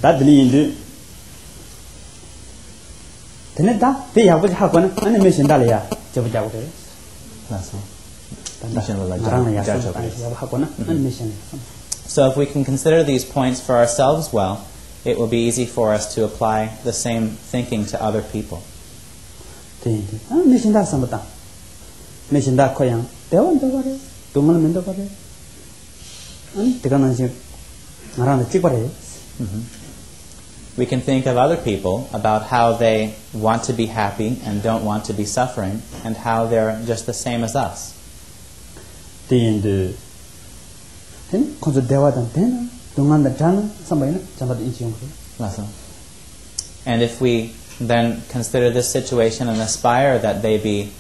That the Teneta, they have happened, and a mission Dalia, Javaja. That's all. So if we can consider these points for ourselves well, it will be easy for us to apply the same thinking to other people. We can think of other people about how they want to be happy and don't want to be suffering, and how they're just the same as us. And if we then consider this situation and aspire that they be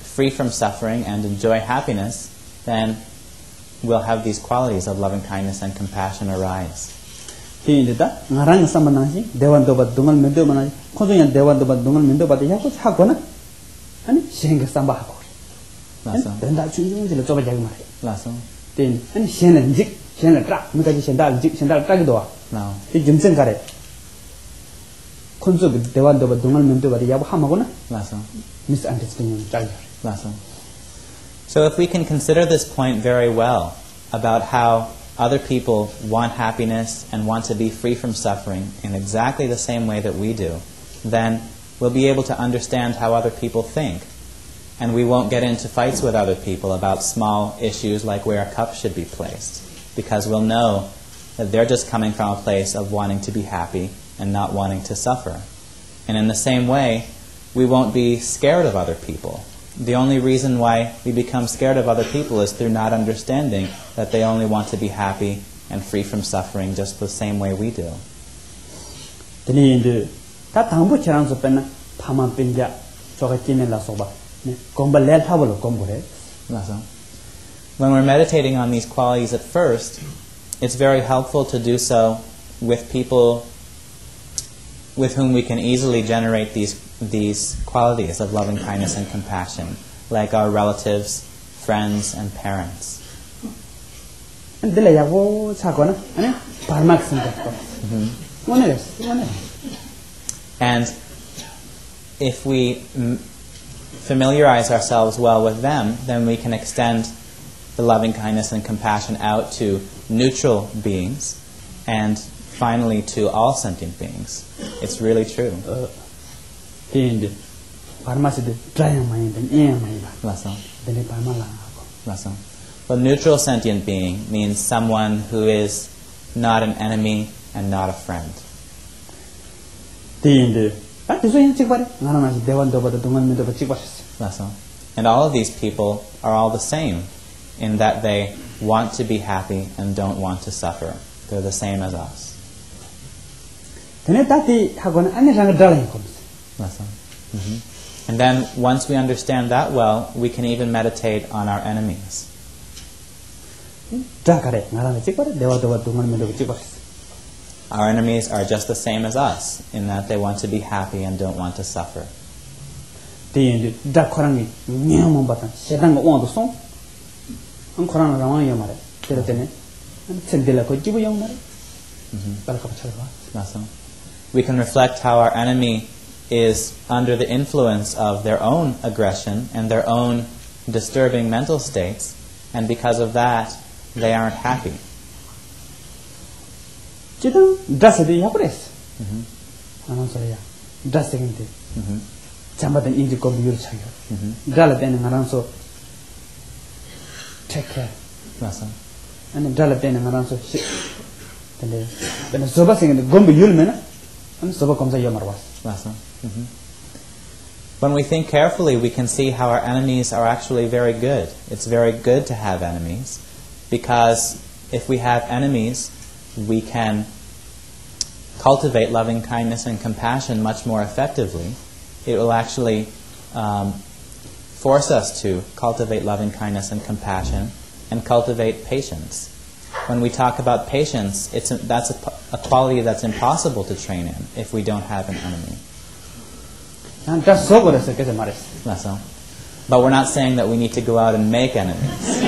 free from suffering and enjoy happiness, then we'll have these qualities of loving kindness and compassion arise. Ngarang sama nasi dewan dobat dungal mendo mana konsunya dewan dobat dungal mendo bati ya kok hakona ani sehingga sambah hakor langsung dan tak cuma jelas coba jaga mari langsung tin ani sehingga jik sehingga trak mereka sehingga jik sehingga trak itu nah ini jumsen kare konsu dewan dobat dungal mendo bati ya hamagona langsung misunderstanding jaga langsung. So if we can consider this point very well about how other people want happiness and want to be free from suffering in exactly the same way that we do, then we'll be able to understand how other people think. And we won't get into fights with other people about small issues like where a cup should be placed, because we'll know that they're just coming from a place of wanting to be happy and not wanting to suffer. And in the same way, we won't be scared of other people. The only reason why we become scared of other people is through not understanding that they only want to be happy and free from suffering just the same way we do. When we're meditating on these qualities at first, it's very helpful to do so with people with whom we can easily generate these qualities of loving kindness and compassion, like our relatives, friends, and parents. And if we familiarize ourselves well with them, then we can extend the loving kindness and compassion out to neutral beings and finally to all sentient beings. It's really true. A neutral sentient being means someone who is not an enemy and not a friend. And all of these people are all the same in that they want to be happy and don't want to suffer. They're the same as us. And then once we understand that well, we can even meditate on our enemies. Our enemies are just the same as us in that they want to be happy and don't want to suffer. We can reflect how our enemy is under the influence of their own aggression and their own disturbing mental states, and because of that, they aren't happy. Take care. And when we think carefully, we can see how our enemies are actually very good. It's very good to have enemies, because if we have enemies, we can cultivate loving kindness and compassion much more effectively. It will actually force us to cultivate loving kindness and compassion and cultivate patience. When we talk about patience, that's a quality that's impossible to train in if we don't have an enemy. But we're not saying that we need to go out and make enemies.